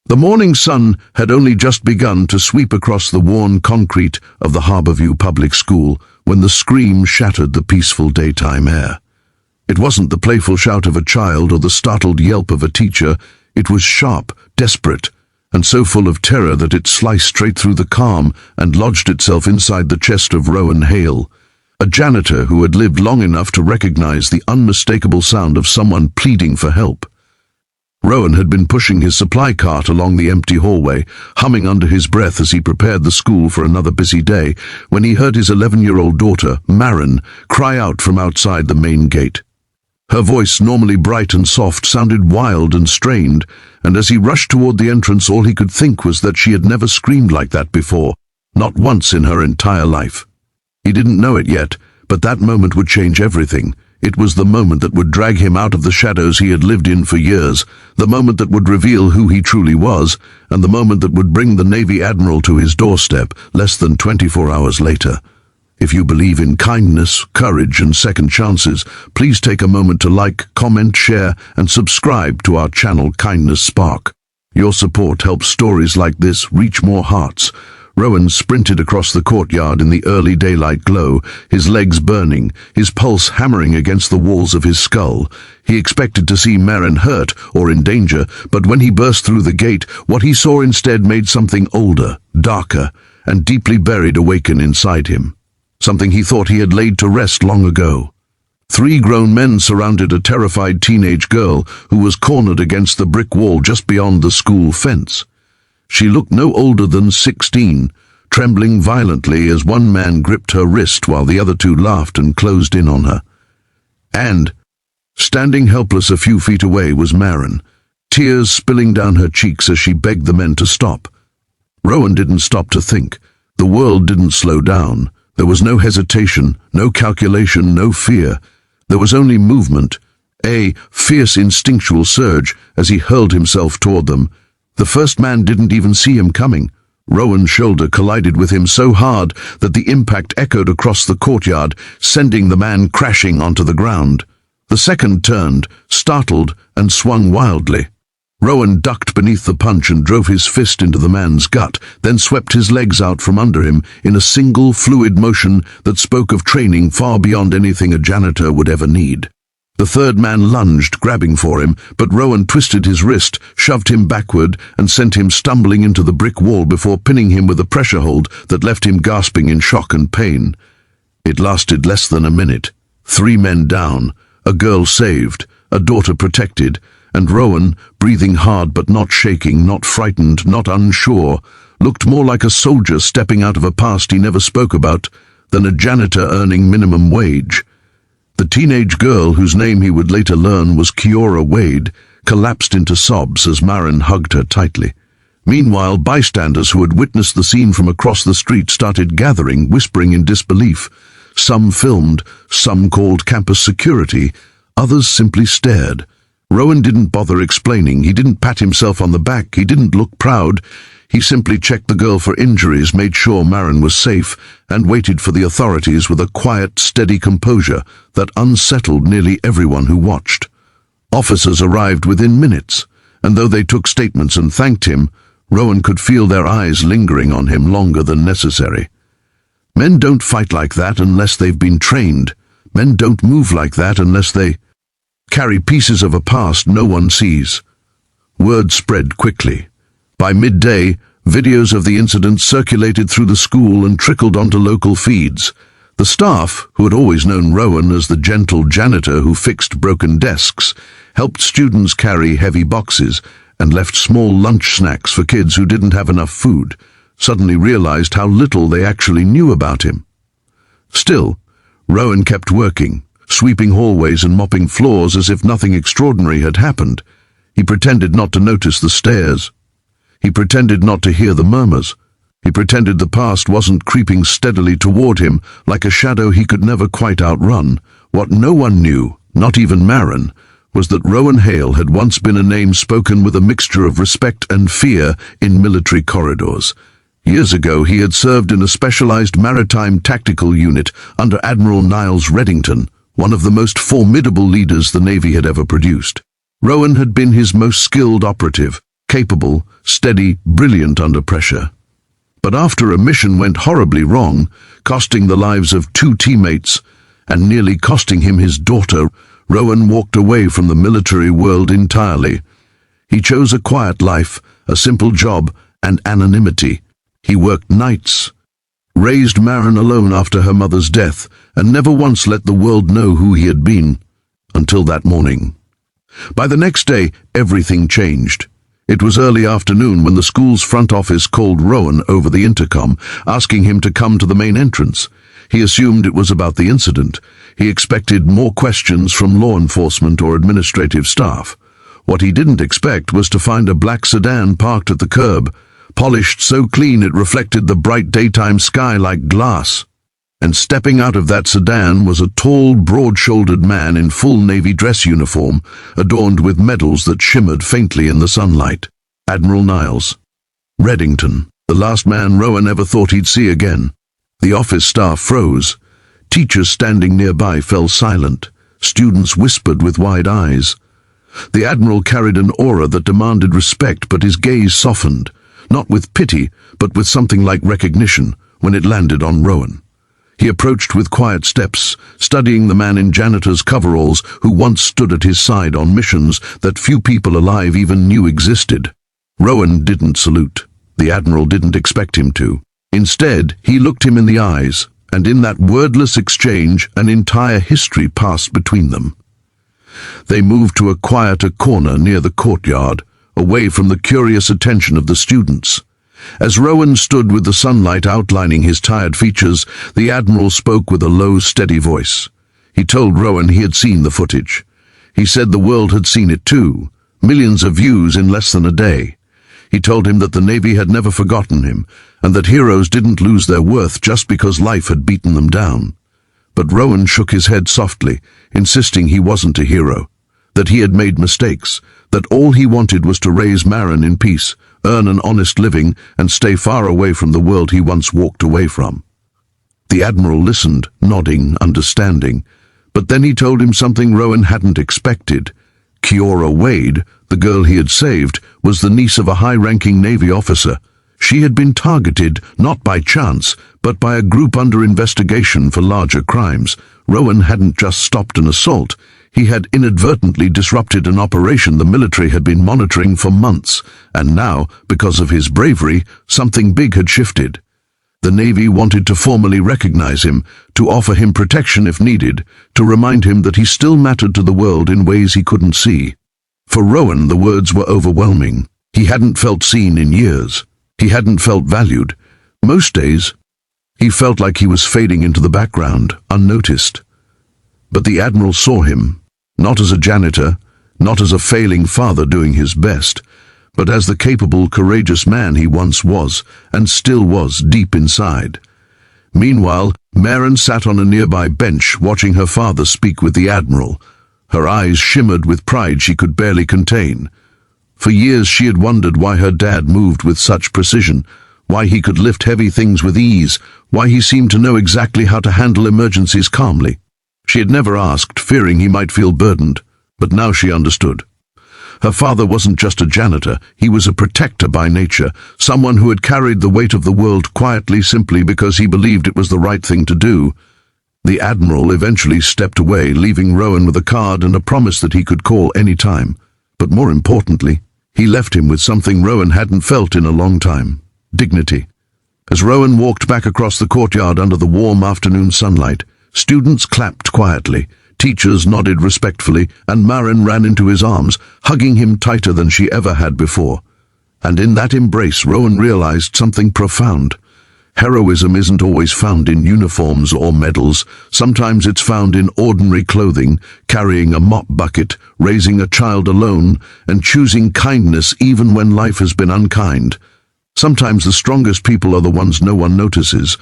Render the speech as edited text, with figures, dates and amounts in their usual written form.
The morning sun had only just begun to sweep across the worn concrete of the Harborview Public School when the scream shattered the peaceful daytime air. It wasn't the playful shout of a child or the startled yelp of a teacher. It was sharp, desperate, and so full of terror that it sliced straight through the calm and lodged itself inside the chest of Rowan Hale, a janitor who had lived long enough to recognize the unmistakable sound of someone pleading for help. Rowan had been pushing his supply cart along the empty hallway, humming under his breath as he prepared the school for another busy day, when he heard his 11-year-old daughter, Maren, cry out from outside the main gate. Her voice, normally bright and soft, sounded wild and strained, and as he rushed toward the entrance, all he could think was that she had never screamed like that before, not once in her entire life. He didn't know it yet, but that moment would change everything. It was the moment that would drag him out of the shadows he had lived in for years, the moment that would reveal who he truly was, and the moment that would bring the Navy Admiral to his doorstep less than 24 hours later. If you believe in kindness, courage, and second chances, please take a moment to like, comment, share, and subscribe to our channel Kindness Spark. Your support helps stories like this reach more hearts. Rowan sprinted across the courtyard in the early daylight glow, his legs burning, his pulse hammering against the walls of his skull. He expected to see Maren hurt or in danger, but when he burst through the gate, what he saw instead made something older, darker, and deeply buried awaken inside him. Something he thought he had laid to rest long ago. 3 grown men surrounded a terrified teenage girl who was cornered against the brick wall just beyond the school fence. She looked no older than 16, trembling violently as one man gripped her wrist while the other 2 laughed and closed in on her. And, standing helpless a few feet away, was Maren, tears spilling down her cheeks as she begged the men to stop. Rowan didn't stop to think. The world didn't slow down. There was no hesitation, no calculation, no fear. There was only movement, a fierce instinctual surge as he hurled himself toward them. The first man didn't even see him coming. Rowan's shoulder collided with him so hard that the impact echoed across the courtyard, sending the man crashing onto the ground. The second turned, startled, and swung wildly. Rowan ducked beneath the punch and drove his fist into the man's gut, then swept his legs out from under him in a single, fluid motion that spoke of training far beyond anything a janitor would ever need. The third man lunged, grabbing for him, but Rowan twisted his wrist, shoved him backward, and sent him stumbling into the brick wall before pinning him with a pressure hold that left him gasping in shock and pain. It lasted less than a minute. 3 men down, a girl saved, a daughter protected, and Rowan, breathing hard but not shaking, not frightened, not unsure, looked more like a soldier stepping out of a past he never spoke about than a janitor earning minimum wage. The teenage girl, whose name he would later learn was Kiora Wade, collapsed into sobs as Maren hugged her tightly. Meanwhile, bystanders who had witnessed the scene from across the street started gathering, whispering in disbelief. Some filmed, some called campus security, others simply stared. Rowan didn't bother explaining. He didn't pat himself on the back. He didn't look proud. He simply checked the girl for injuries, made sure Maren was safe, and waited for the authorities with a quiet, steady composure that unsettled nearly everyone who watched. Officers arrived within minutes, and though they took statements and thanked him, Rowan could feel their eyes lingering on him longer than necessary. Men don't fight like that unless they've been trained. Men don't move like that unless they carry pieces of a past no one sees. Word spread quickly. By midday, videos of the incident circulated through the school and trickled onto local feeds. The staff, who had always known Rowan as the gentle janitor who fixed broken desks, helped students carry heavy boxes and left small lunch snacks for kids who didn't have enough food, suddenly realized how little they actually knew about him. Still, Rowan kept working, sweeping hallways and mopping floors as if nothing extraordinary had happened. He pretended not to notice the stares. He pretended not to hear the murmurs. He pretended the past wasn't creeping steadily toward him like a shadow he could never quite outrun. What no one knew, not even Maren, was that Rowan Hale had once been a name spoken with a mixture of respect and fear in military corridors. Years ago, he had served in a specialized maritime tactical unit under Admiral Niles Reddington, one of the most formidable leaders the Navy had ever produced. Rowan had been his most skilled operative, capable, steady, brilliant under pressure. But after a mission went horribly wrong, costing the lives of 2 teammates and nearly costing him his daughter, Rowan walked away from the military world entirely. He chose a quiet life, a simple job, and anonymity. He worked nights, raised Maren alone after her mother's death, and never once let the world know who he had been, until that morning. By the next day, everything changed. It was early afternoon when the school's front office called Rowan over the intercom, asking him to come to the main entrance. He assumed it was about the incident. He expected more questions from law enforcement or administrative staff. What he didn't expect was to find a black sedan parked at the curb, polished so clean it reflected the bright daytime sky like glass. And stepping out of that sedan was a tall, broad-shouldered man in full navy dress uniform, adorned with medals that shimmered faintly in the sunlight. Admiral Niles. Reddington, the last man Rowan ever thought he'd see again. The office staff froze. Teachers standing nearby fell silent. Students whispered with wide eyes. The Admiral carried an aura that demanded respect, but his gaze softened, not with pity, but with something like recognition, when it landed on Rowan. He approached with quiet steps, studying the man in Janitor's coveralls who once stood at his side on missions that few people alive even knew existed. Rowan didn't salute. The Admiral didn't expect him to. Instead, he looked him in the eyes, and in that wordless exchange, an entire history passed between them. They moved to a quieter corner near the courtyard, away from the curious attention of the students. As Rowan stood with the sunlight outlining his tired features, the Admiral spoke with a low, steady voice. He told Rowan he had seen the footage. He said the world had seen it too, millions of views in less than a day. He told him that the Navy had never forgotten him, and that heroes didn't lose their worth just because life had beaten them down. But Rowan shook his head softly, insisting he wasn't a hero, that he had made mistakes, that all he wanted was to raise Maren in peace, earn an honest living, and stay far away from the world he once walked away from. The Admiral listened, nodding, understanding, but then he told him something Rowan hadn't expected. Kiora Wade, the girl he had saved, was the niece of a high-ranking Navy officer. She had been targeted, not by chance, but by a group under investigation for larger crimes. Rowan hadn't just stopped an assault. He had inadvertently disrupted an operation the military had been monitoring for months, and now, because of his bravery, something big had shifted. The Navy wanted to formally recognize him, to offer him protection if needed, to remind him that he still mattered to the world in ways he couldn't see. For Rowan, the words were overwhelming. He hadn't felt seen in years. He hadn't felt valued. Most days, he felt like he was fading into the background, unnoticed. But the Admiral saw him, not as a janitor, not as a failing father doing his best, but as the capable, courageous man he once was, and still was deep inside. Meanwhile, Maren sat on a nearby bench watching her father speak with the Admiral. Her eyes shimmered with pride she could barely contain. For years she had wondered why her dad moved with such precision, why he could lift heavy things with ease, why he seemed to know exactly how to handle emergencies calmly. She had never asked, fearing he might feel burdened, but now she understood. Her father wasn't just a janitor, he was a protector by nature, someone who had carried the weight of the world quietly simply because he believed it was the right thing to do. The Admiral eventually stepped away, leaving Rowan with a card and a promise that he could call any time. But more importantly, he left him with something Rowan hadn't felt in a long time: dignity. As Rowan walked back across the courtyard under the warm afternoon sunlight, students clapped quietly, teachers nodded respectfully, and Maren ran into his arms, hugging him tighter than she ever had before. And in that embrace, Rowan realized something profound. Heroism isn't always found in uniforms or medals. Sometimes it's found in ordinary clothing, carrying a mop bucket, raising a child alone, and choosing kindness even when life has been unkind. Sometimes the strongest people are the ones no one notices,